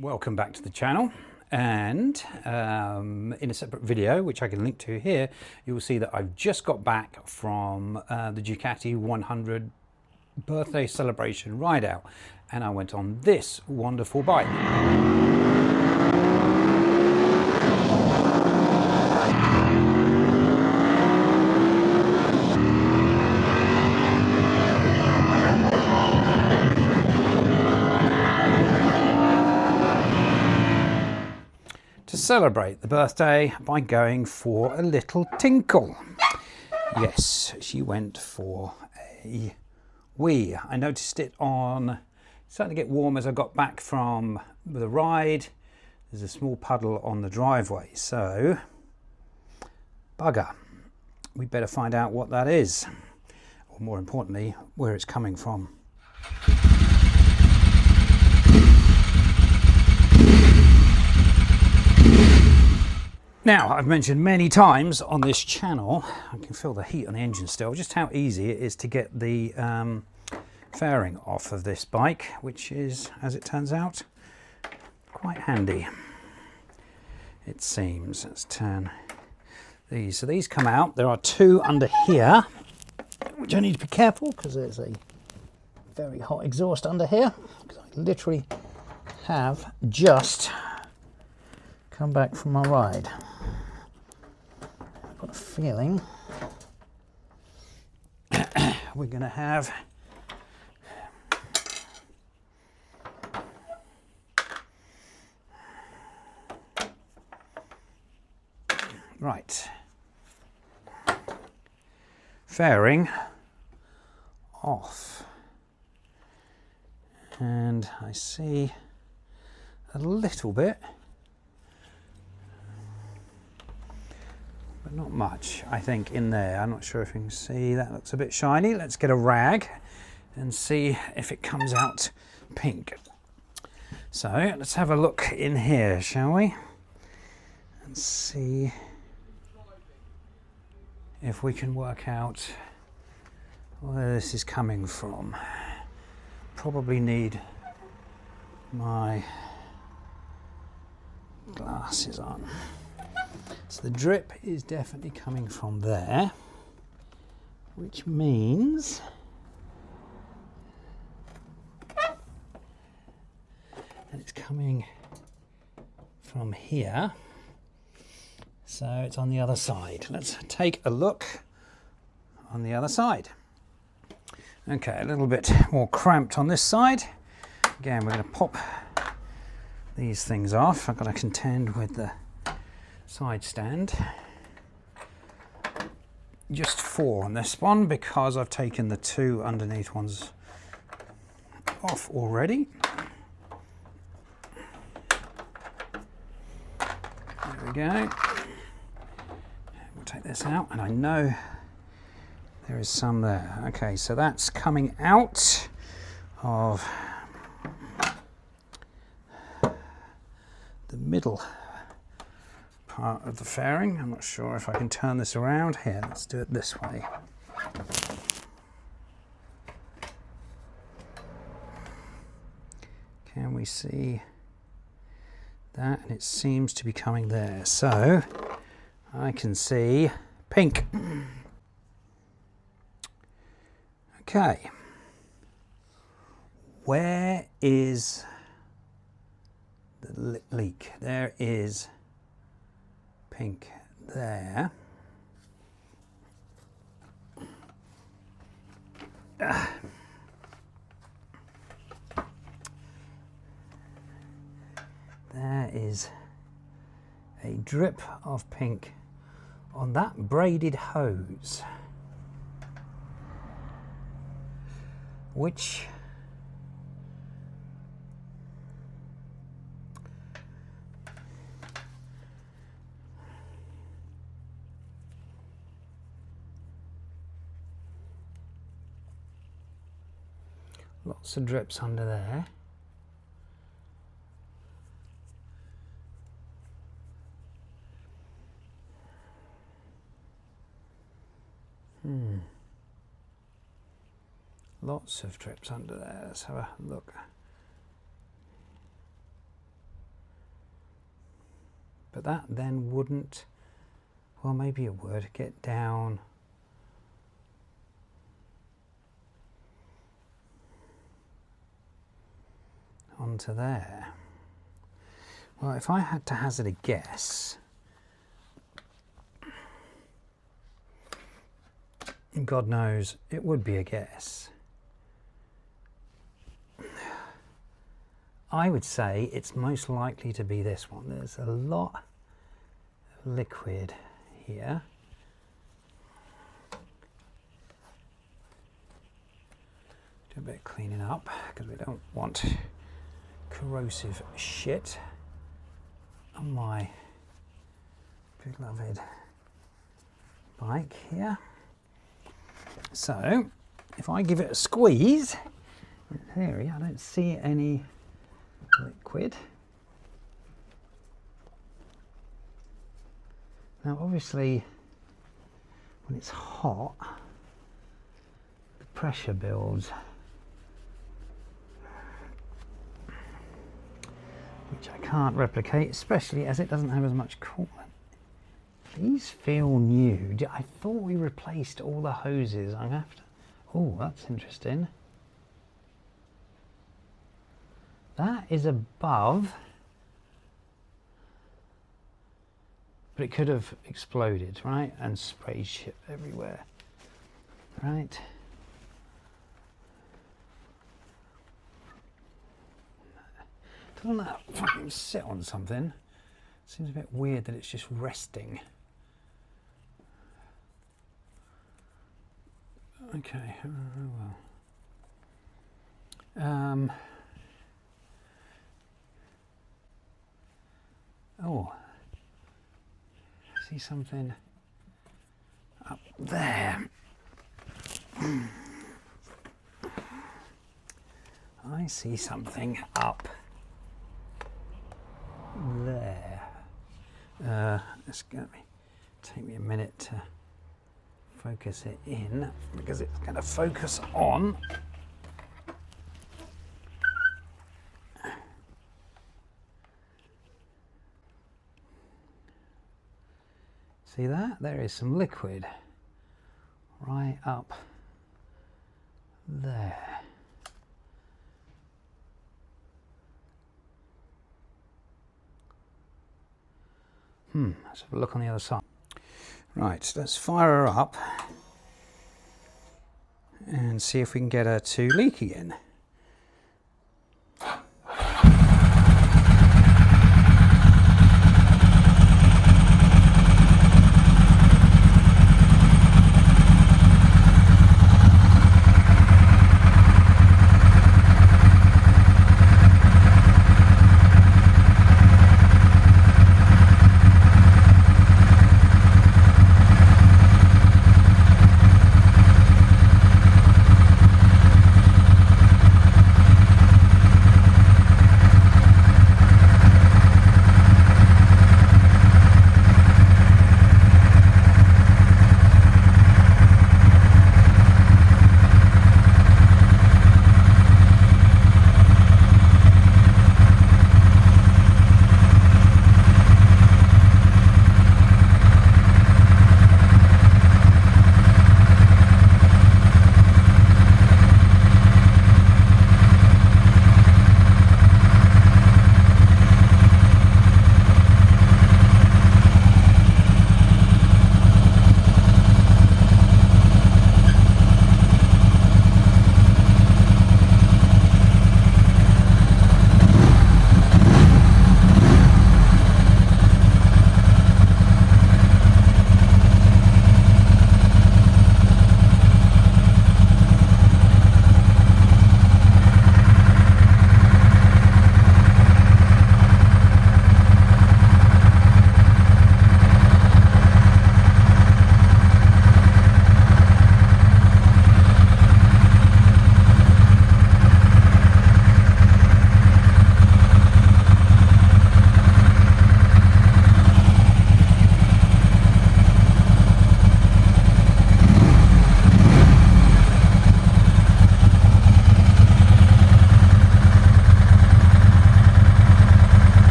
Welcome back to the channel, and in a separate video which I can link to here, you will see that I've just got back from the Ducati 100 birthday celebration ride out, and I went on this wonderful bike. To celebrate the birthday by going for a little tinkle. Yes, she went for a wee. I noticed it on, starting to get warm as I got back from the ride. There's a small puddle on the driveway, so bugger. We better find out what that is, or more importantly, where it's coming from. Now, I've mentioned many times on this channel, I can feel the heat on the engine still, just how easy it is to get the fairing off of this bike, which is, as it turns out, quite handy, it seems. Let's turn these. So these come out. There are two under here, which I need to be careful because there's a very hot exhaust under here, because I literally have just come back from my ride. I've got a feeling we're going to have right fairing off, and I see a little bit, but not much, I think, in there. I'm not sure if you can see. That looks a bit shiny. Let's get a rag and see if it comes out pink. So let's have a look in here, shall we? And see if we can work out where this is coming from. Probably need my glasses on. So the drip is definitely coming from there, which means that it's coming from here. So it's on the other side. Let's take a look on the other side. Okay, a little bit more cramped on this side. Again, we're going to pop these things off. I've got to contend with the side stand. Just 4 on this one because I've taken the 2 underneath ones off already. There we go. We'll take this out, and I know there is some there. Okay, so that's coming out of the middle part of the fairing. I'm not sure if I can turn this around. Here, let's do it this way. Can we see that? And it seems to be coming there. So I can see pink. Okay. Where is the leak? There is pink there. There is a drip of pink on that braided hose, which lots of drips under there. Lots of drips under there. Let's have a look. but that then wouldn't, well, maybe it would get down onto there. Well, if I had to hazard a guess, God knows it would be a guess, I would say it's most likely to be this one. There's a lot of liquid here. Do a bit of cleaning up because we don't want corrosive shit on my beloved bike here. So if I give it a squeeze, in theory I don't see any liquid. Now obviously when it's hot the pressure builds, which I can't replicate, especially as it doesn't have as much coolant. These feel new. I thought we replaced all the hoses. I'm have to. Oh, that's interesting. That is above, but it could have exploded, right? And sprayed shit everywhere, right? Doesn't that fucking sit on something? Seems a bit weird that it's just resting. Okay, well. Oh, I see something up there. I see something up there. It's going to take me a minute to focus it in because it's going to focus on see that? There is some liquid right up there. Let's have a look on the other side. Right, let's fire her up and see if we can get her to leak again.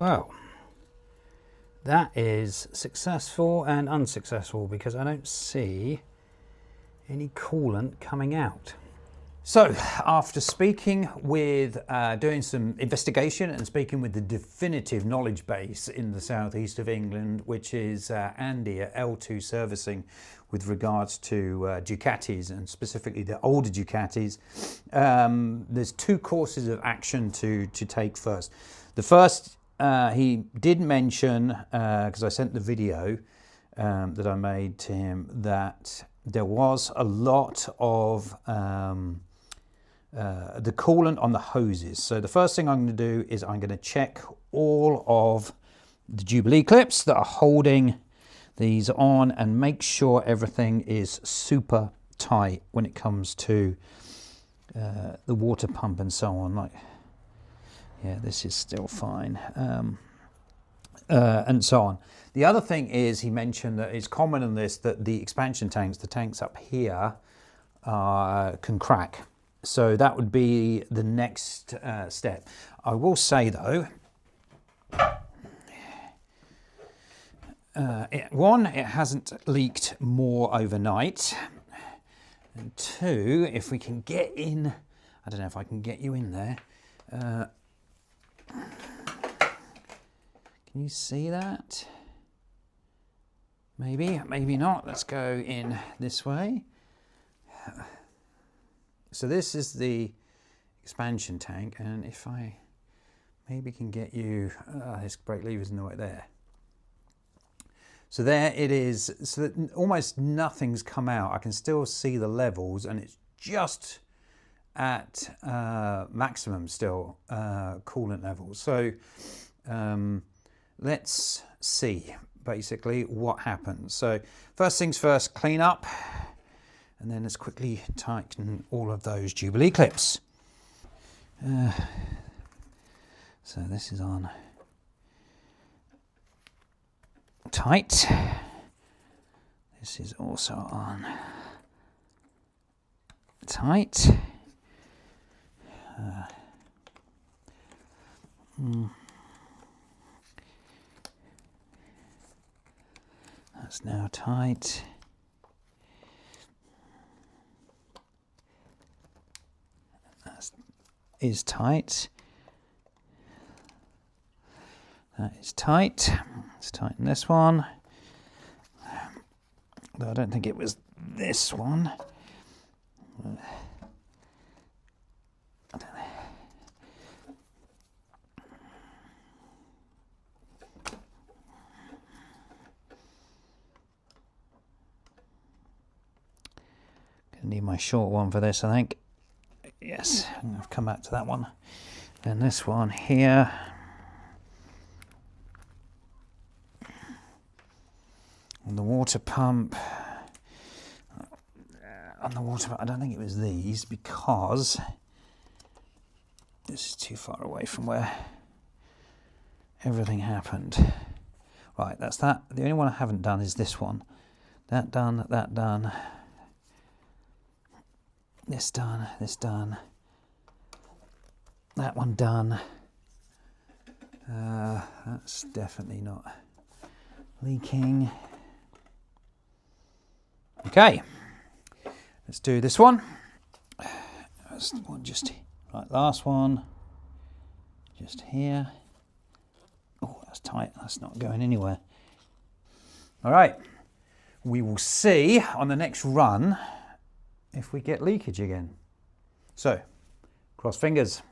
Well, that is successful and unsuccessful because I don't see any coolant coming out. So after speaking with, doing some investigation and speaking with the definitive knowledge base in the southeast of England, which is Andy at L2 Servicing with regards to Ducatis and specifically the older Ducatis, there's two courses of action to take first. The first, he did mention, because I sent the video that I made to him, that there was a lot of the coolant on the hoses. So the first thing I'm going to do is I'm going to check all of the Jubilee clips that are holding these on and make sure everything is super tight when it comes to the water pump and so on. Like, yeah, this is still fine, and so on. The other thing is, he mentioned that it's common in this that the expansion tanks, the tanks up here, can crack. So that would be the next step. I will say though, one, it hasn't leaked more overnight. And two, if we can get in, I don't know if I can get you in there. Can you see that? Maybe, maybe not. Let's go in this way. So this is the expansion tank, and if I maybe can get you, this brake lever's in the way there. So there it is, so that almost nothing's come out. I can still see the levels, and it's just at maximum still coolant levels. So let's see basically what happens. So first things first, clean up. And then let's quickly tighten all of those Jubilee clips. So this is on tight. This is also on tight. That's now tight. Is tight. That is tight. Let's tighten this one. Though I don't think it was this one. I don't know. Gonna need my short one for this, I think. Yes, I've come back to that one. Then this one here. And the water pump. On the water pump, I don't think it was these because this is too far away from where everything happened. Right, that's that. The only one I haven't done is this one. That done, that done. This done, this done, that one done. That's definitely not leaking. Okay, let's do this one. That's the one just right. Last one, just here. Oh, that's tight. That's not going anywhere. All right, we will see on the next run if we get leakage again. So, cross fingers.